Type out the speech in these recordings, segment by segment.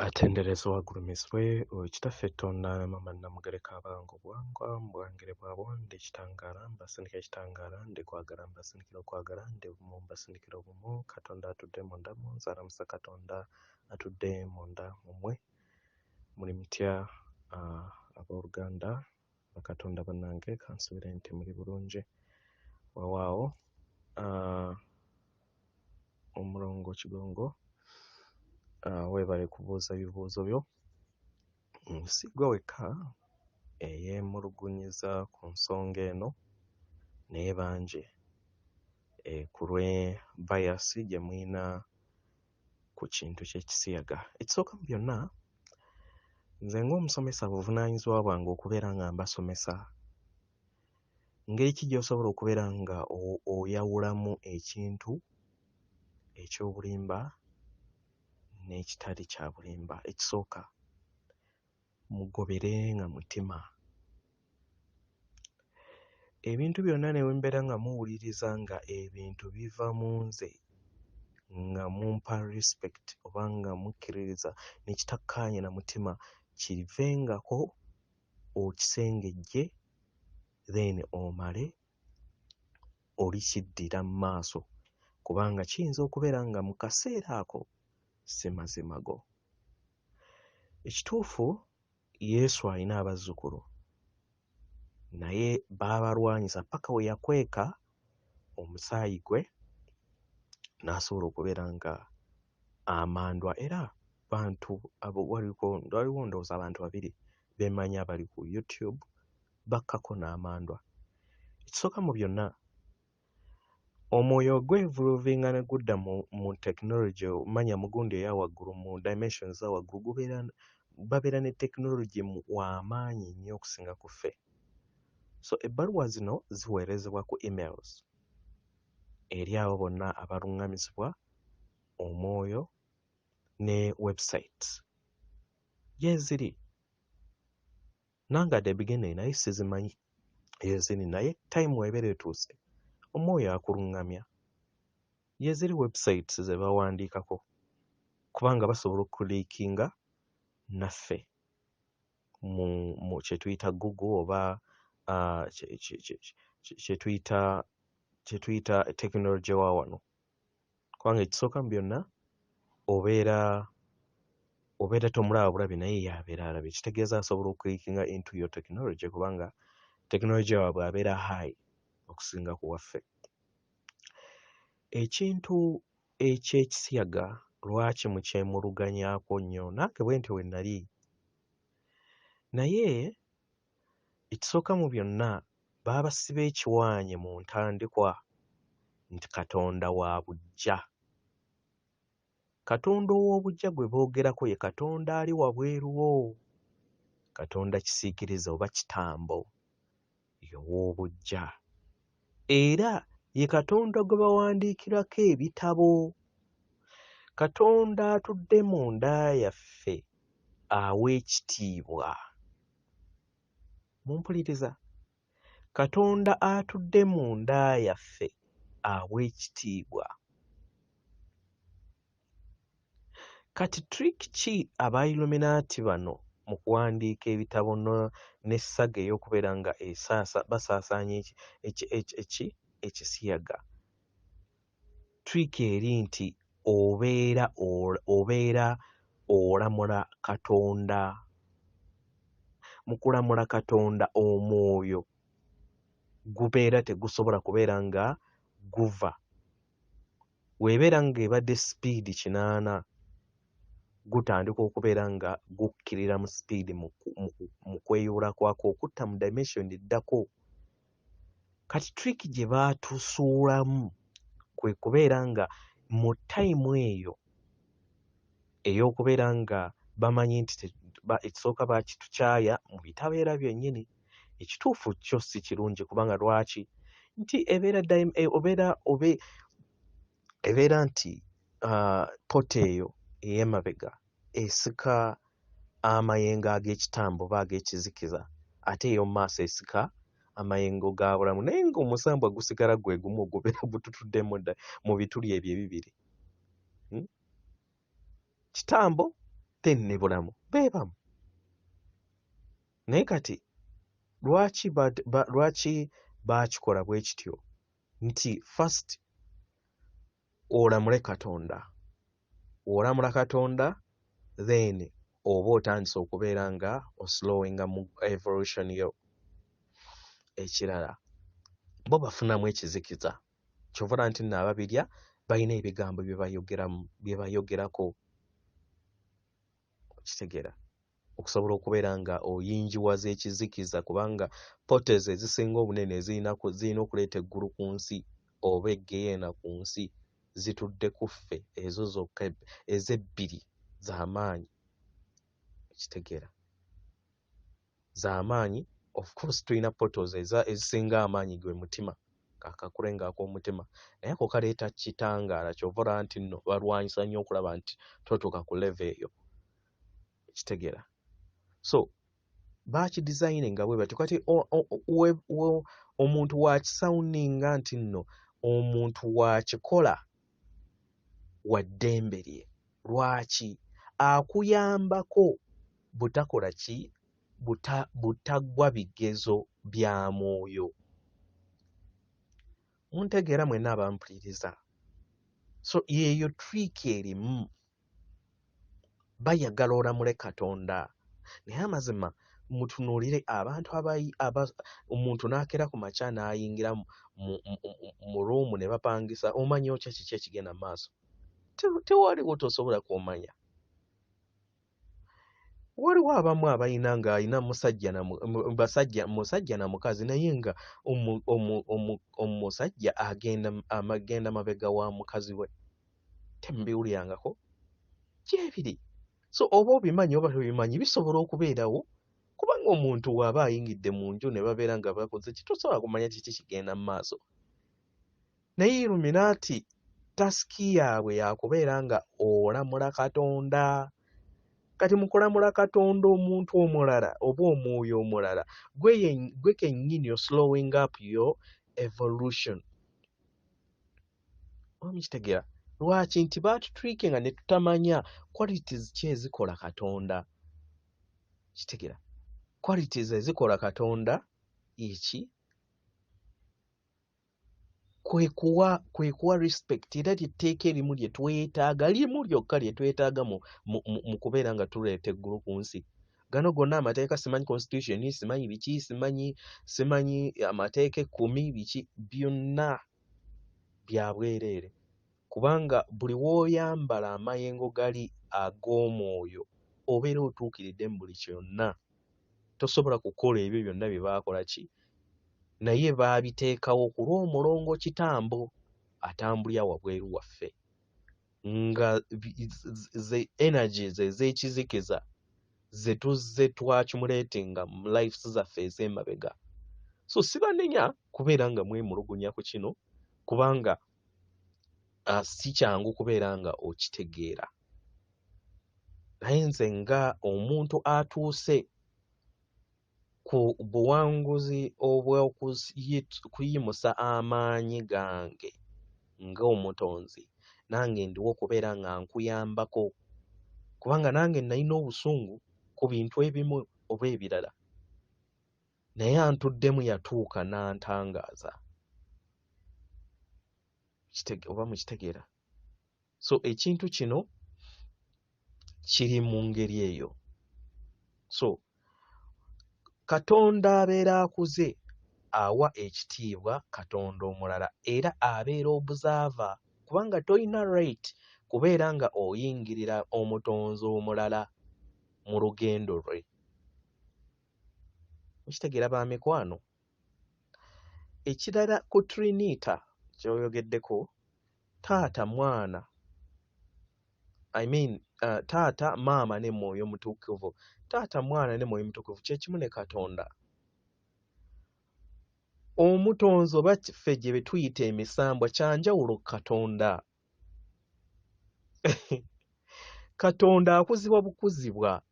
Atenderezwa agulumiswe ekitaffe Tonda mama namugereka abango bwangwa mbwangere bwabonde ekitangala mbasindika ekitangala ndikwagala mbasindikira okwagala ndi bumu mbasindikira obumu Katonda atudde munda munzalamusa Katonda atudde munda mumwe muli mutya abooluganda bakatonda bannange kansubire nti muli bulungi wawaawo omulongo kigongo weebale kubuuza ebibuuzo byo sigwa wekka eyeemulugunyiza ku nsonga eno naye bangi ku lwe bayasi gye mulina ku kintu ky'ekisiyaga. Ekisooka mu byonna nze ng'omusomesa buvunaanyizibwa bwange okubeera nga mbasomesa ngeri ki gy'osobola okubeera nga oyawulamu ekintu eky'obulimba n'ekitali kya bulimba. Ekisooka mugoberenga mutima ebintu byonna ne mbeera nga muwuliriza nga ebintu biva mu nze nga mumpa respect oba nga mukkiririza nekitakkaanye na mutima kirivengako okisengejje then omale olikiddira mu maaso kubanga kiyinza okubeera nga mu kaseera ako si mazima go. Ekituufu Yesu alina abazzukulu naye baabalwanyisa paka we yakweka omusaayi gwe n'asobola okubeera nga amandwa era bantu abo waliwo ndowooza abantu babiri beemanyi abali ku YouTube bakkako n'amandwa. Ekisooka mu byonna omwoyo gw'evolvinga ne gudda mu tekinologi omanya mugundi eya waggulu mu dimensions za waggulu babeera ne tekinologi w'amaanyi nnyo okusinga ku ffe. So ebbaluwa zino ziweerezebwa ku emails eri abo bonna abaluŋŋamizibwa omwoyo ne websites yeeziri nange at the beginning naye sizimanyi yeeziri naye time weebeera etuuse omwoyo akuluŋŋamya yeeziri websites ze bawandiikako kubanga basobola okuliikinga naffe mu kye tuyita Google oba kye tuyita tekinologi wa wano kubanga ekisooka mu byonna obeera tomulaba bulabi naye yabeera alabye kitegeeza asobola okuliikinga into your technology kubanga tekinologi waabwe abeera high okusinga ku waffe. Ekintu eky'ekisiyaga lwaki mukyemuluganyaako nnyo nange bwe ntyo we nnali naye ekisooka mu byonna baabasiba ekiwaanyi mu ntandikwa nti Katonda wa buggya. Katonda ow'obuggya gwe boogerako ye Katonda ali wabweru wo, Katonda kisiikirize oba kitambo y'ow'obuggya era ye Katonda gwe bawandiikirako ebitabo. Katonda atudde mu nda yaffe awa ekitiibwa. Mumpuliriza? Katonda atudde mu nda yaffe awa ekitiibwa. Kati trick ki Abailluminati bano mu kuwandiika ebitabo n'essaga ey'okubeera nga basaasaanya ekisiyaga? Trick eri nti obeera olamula Katonda. Mu kulamula Katonda omwoyo gubeera tegusobola kubeera nga guva. Weebeera ng'ebadde sipiidi 80 gutandika okubeera nga gukkirira mu sipiidi mu kweyubula kwako okutta mu dimension eddako. Kati trick gye baatusuulamu kwe kubeera nga mu time eyo ey'okubeera nga bamanyi nti ekisooka baakitukyaya mu bitabeera byennyini. Ekituufu kyo si kirungi kubanga lwaki nti ebeera nti pota eyo ey'emabega esika amayengo ag'ekitambo oba ag'ekizikiza ate ey'omu maaso esika amayengo ga bulamu naye ng'omusambwa gusigala gwe gumu ogubeera gututudde mu bituli ebyo ebibiri. Kitambo ne bulamu beebamu. Naye kati lwaki baakikola bwe kityo nti first olamule Katonda, olamula Katonda then oba otandise okubeera nga oslowinga mu evolution yo. Ekirala bo bafunamu ekizikiza, kyovula nti nno Ababirya balina ebigambo bye bayogerako, kitegeera, okusobola okubeera nga oyinjiwaza ekizikiza, kubanga potes ezisinga obunene zirina okuleeta eggulu ku nsi oba eggeyeena ku nsi zitudde ku ffe, ezo zokka ez'ebbiri z'amaanyi, kitegeera, z'amaanyi. Of course tulina portals ezisinga amaanyi gwe mutima, akakulenga ak'omutima, naye ako kaleeta kitangaala, ky'ovola nti nno balwanyisa nnyo okulaba nti totuuka ku level eyo, kitegeera. So baakidesigninga bwe batyo. Kati omuntu wakisawuninga nti nno omuntu wakikola wa ddembe lye. Lwaki? Akuyambako butakola ki? Butagwa bigezo bya mwoyo. Muntegeera mwenna abampuliriza. So yeeyo trick erimu, bayagala olamule Katonda. Naye amazima mutunuulire abantu omuntu n'akera ku makya n'ayingira mu ruumu ne bapangisa, omanyi otya kiki ekigenda mu maaso? Tewaliwo tosobola kumanya. Waliwo abamu abayina ng'ayina musajja na mukazi, naye nga omusajja agenda mabega wa mukazi we. Temubiwulirangako? Gyebiri. So oba obimanyi oba tobimanyi bisobola okubeerawo, kubanga omuntu bw'aba ayingidde mu nju ne babeera nga bakoze ki, tosobola kumanya kiki kigenda mu maaso. Naye Illuminati tasiki yaabwe yakubeera nga olamula Katonda. Kati mu kulamula Katonda omuntu omulala oba omwoyo omulala, gwe kennyini slowing up your evolution. Omukitegeera? Lwaki? Nti baatutriikinga ne tutamanya qualities ki ezikola Katonda. Kitegeera? Qualities ezikola Katonda eki? Kwe kuwa respect, era lyetteeka erimu lye twetaaga, limu lyokka lye twetaaga mu kubeera nga tuleeta eggulu ku nsi. Gano gonna amateeka simanyi constitution, simanyi biki, simanyi amateeka 10 biki, byonna bya bwereere. Kubanga buli w'oyambala amayengo gali ag'omwoyo obeera otuukiridde mu buli kyonna. Tosobola kukola ebyo byonna bye baakola ki? Naye baabiteekawo ku lw'omulongo kitambo atambulya wabweru waffe, nga ze energies ez'ekizikiza ze tuzze twakimuleetinga mu lives zaffe ez'emabega. So sibanenya kubeera nga mwemulugunya ku kino, kubanga si kyangu kubeera nga okitegeera. Naye nze nga omuntu atuuse ku buwanguzi obw'okuyimusa amaanyi gange ng'omutonzi, nange ndiwo okubeera nga nkuyambako, kubanga nange nalina obusungu ku bintu ebimu oba ebirala, naye antuddemu yatuuka n'antangaaza. Oba mukitegeera? So ekintu kino kiri mu ngeri eyo. So Katonda abeera akuze awa ekitiibwa Katonda omulala, era abeera obuzaava, kubanga toyina right kubeera nga oyingirira omutonzi omulala mu lugendo lwe. Mukitegeera ba mikwano? Ekirala ku Trinita ky'oyogeddeko, taata mwana, taata maama ne mwoyo mutukuvu. Taata mwana ne mwoyo mutukuvu kye kimu ne Katonda. Omutonzi oba ffe gye be tuyita emisambwa kyanjawulo Katonda. Katonda akuzibwa bukuzibwa,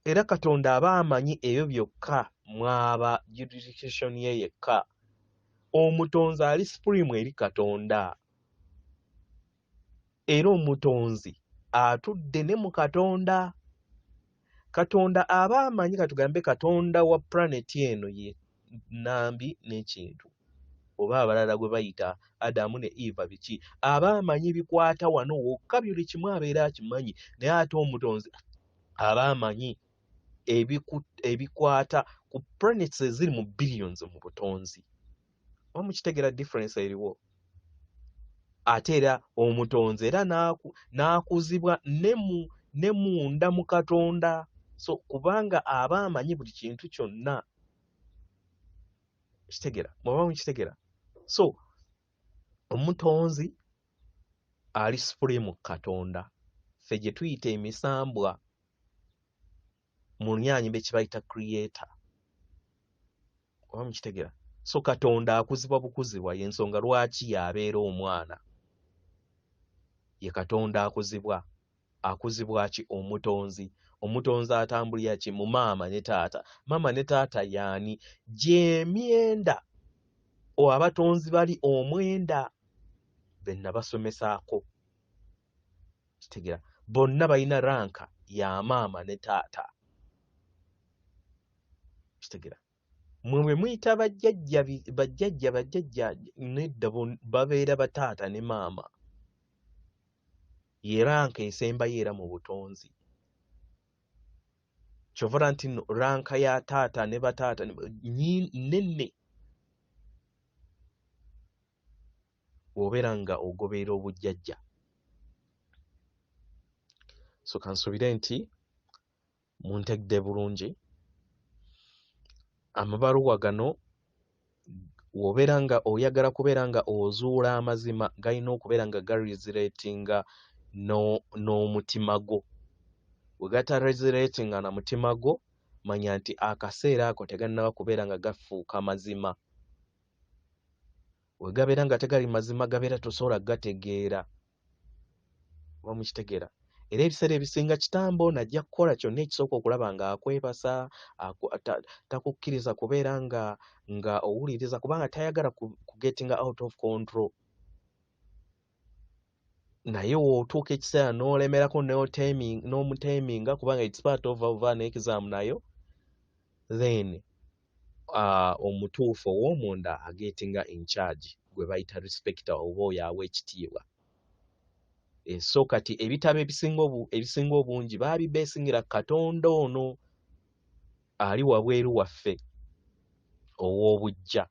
era Katonda aba amanyi ebyo byokka mwaba jurisdiction ye yekka. Omutonzi ali supreme eri Katonda, era omutonzi atudde ne mu Katonda. Katonda aba amanyi katugambe Katonda wa planet eno ye nambi n'ekintu. Oba abalala gwe bayita Adamu ne Eva biki. Aba amanyi bikwata wano wokka buli kimu abeera akimanyi. Naye ate omutonzi aba amanyi ebikwata ku planets eziri mu billions mu butonzi. Oba mukitegera difference eriwo? Ate era omutonzi era n'akuzibwa ne munda mu Katonda. So kubanga aba amanyi buli kintu kyonna. Kitegera? Mwaba mukitegera? So omutonzi ali supreme Katonda. Ffe gye tuyita emisambwa mu NYANZI kibayita creator. Mwaba mukitegera? So Katonda akuzibwa bukuzibwa y'ensonga lwaki yabeera omwana. Ye Katonda akuzibwa. Akuzibwa ki? Omutonzi. Omutonzi atambulira ki? Mu maama ne taata. Maama ne taata yaani? Gy'emyenda. Abatonzi bali omwenda be nabasomesaako. Kitegera? Bonna balina ranka ya maama ne taata. Kitegera? Mwe muyita bajjajja nedda babeera bataata ne maama. Ye ranka esembayo era mu butonzi. Kyovula nti no ranka ya taata ne bataata nenne. Obeera nga ogoberera obujjajja. So kansubire nti muntegedde bulungi. Amabaluwa gano wobeera nga oyagala kubeera nga ozuula amazima galina okubeera nga garesiratinga n'omutima gwo. Bwe gataresiratinga na mutima gwo manya nti akaseera ako tegannaba kubeera nga gafuuka mazima. Bwe gabeera nga tegali mazima gabeera tosobola gategeera. Oba mukitegeera? Era ebiseera ebisinga kitambo najja kukola kyonna ekisooka okulaba nga akwebasa, takukkiriza kubeera nga owuliriza kubanga tayagala kugetinga out of control. Naye w'otuuka ekiseera n'olemerako n'omuteeminga kubanga it's part of an exam nayo, then omutuufu ow'omunda agetinga in charge gwe bayita respecter oba oyo awa ekitiibwa. So kati ebitabo ebisinga obungi baabibeesingira Katonda ono ali wabweru waffe ow'obujja.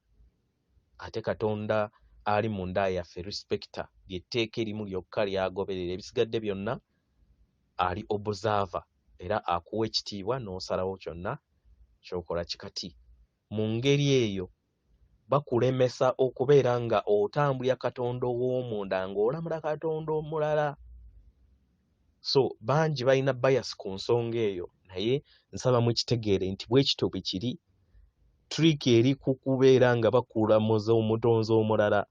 Ate Katonda ali munda yaffe respecter lyetteeka erimu lyokka lyagoberera. Ebisigadde byonna ali observer era akuwa ekitiibwa n'osalawo kyonna ky'okola kikati. Mu ngeri eyo bakulemesa okubeera nga otambulira Katonda ow'omunda ng'olamula Katonda omulala. So bangi balina bias ku nsonga eyo, naye nsaba mukitegeere nti bwe kityo bwe kiri. Trick eri ku kubeera nga bakulamuza omutonzi omulala.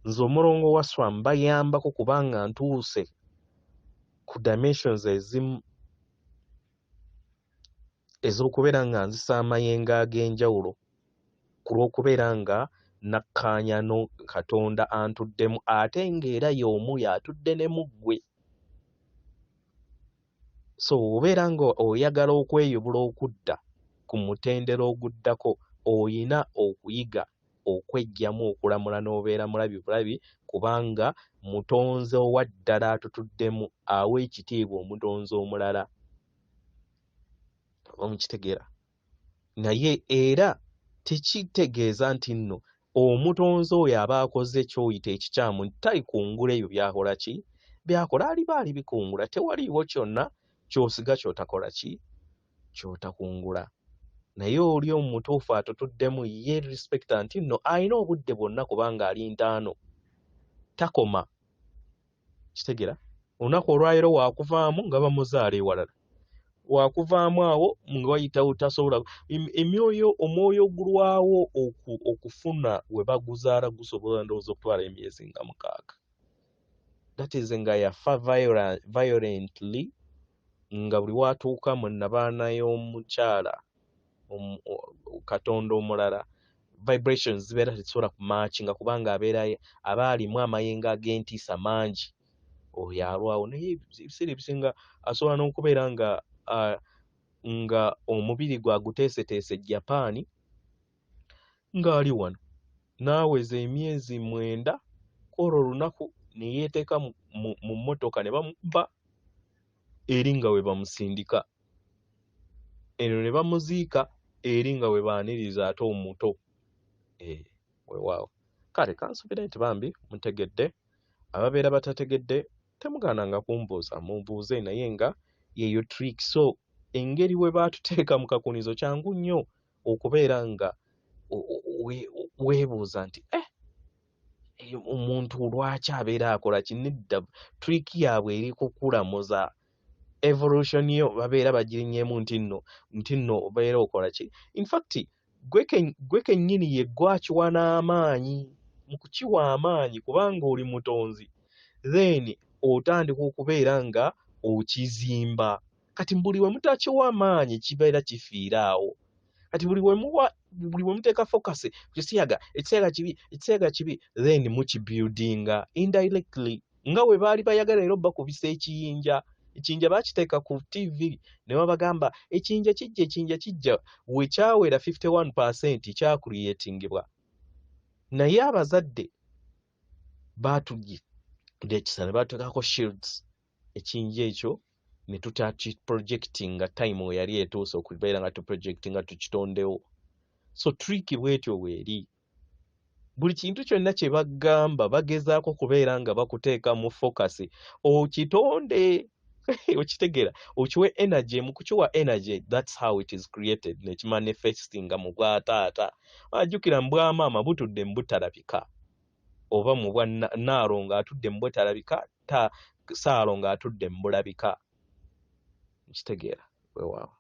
Nze Omulongo Wasswa mbayambako kubanga ntuuse ku dimensions ezimu ez'okubeera nga nzisa amayengo ag'enjawulo ku lw'okubeera nga nakkaanya no Katonda antuddemu ate ng'era y'omu y'atudde ne mu ggwe. So obeera nga oyagala okweyubula okudda ku mutendera oguddako, oyina okuyiga okwejjamu okulamula n'obeera mulabi bulabi kubanga mutonzi owa ddala atutuddemu awa ekitiibwa omutonzi omulala. Oba mukitegeera? Naye era tekitegeeza nti nno omutonzi oyo aba akoze ky'oyita ekikyamu tali kungula ebyo byakola ki? Byakola ali bikungula. Tewaliiwo kyonna ky'osiga ky'otakola ki? Ky'otakungula. Naye oli omutuufu atutuddemu ye respecta nti nno alina obudde bwonna kubanga ali ntaano. Takoma. Kitegeera? Olunaku olwaleero waakuvaamu nga bamuzaala ewalala. Wakuvaamu awo nga wayitawo tasobola omwoyo ogulwawo okufuna we baguzaala gusobola ndowooza okutwala emyezi nga 6. That is nga yafa violently nga buli watuuka mu nnabaana y'omukyala Katonda omulala vibrations zibeera tezisobola kumatchinga kubanga aba alimu amayengo ag'entiisa mangi oyo alwawo naye ebiseera ebisinga asobola n'okubeera nga omubiri gwaguteeseteese Japan ng'ali wano n'aweza emyezi 9 kwolwo olunaku ne yeeteeka mu mmotoka ne bamukuba eri nga we bamusindika eno ne bamuziika eri nga we baaniriza ate omuto weewaawo. Kale kansubire nti bambi mutegedde, ababeera batategedde temugaananga kumbuuza, mumbuuze naye nga yeeyo trick. So engeri we baatuteeka mu kakunizo kyangu nnyo okubeera nga weebuuza nti omuntu lwaki abeera akola kinedda, trick yaabwe eri kukulamuza evolution yo babeera bagirinnyemu nti nno obeera okola ki. In fact gwe kennyini ye gwakiwa n'amaanyi mu kukiwa amaanyi kubanga oli mutonzi, then otandika okubeera nga okizimba. Kati buli we mutakiwa amaanyi kibeera kifiira awo. Kati buli we muteeka focus ekiseera kibi then mukibuildinga indirectly nga we baali bayagala era bakubisa ekiyinja bakiteeka ku TV ne babagamba ekiyinja kijja we kyawera 51% kya creatingibwa, naye abazadde baatugye ekisa ne batuteekako shields, ekiyinja ekyo ne tutaki projectinga time we yali etuuse okubeera nga tuprojectinga tukitondewo. So trick bwetyo weeri, buli kintu kyonna kye bagamba bagezaako kubeera nga bakuteeka mu focus okitonde okitegeera, okiwe energy. Mu kukiwa energy, that's how it is created, nekimanifestinga mu bwataata. Ajjukira mu bwamaama butudde mu butalabika, oba mu bwa Naalongo atudde mu butalabika, Saalongo atudde mu bulabika. Nkitegeera weewaawo.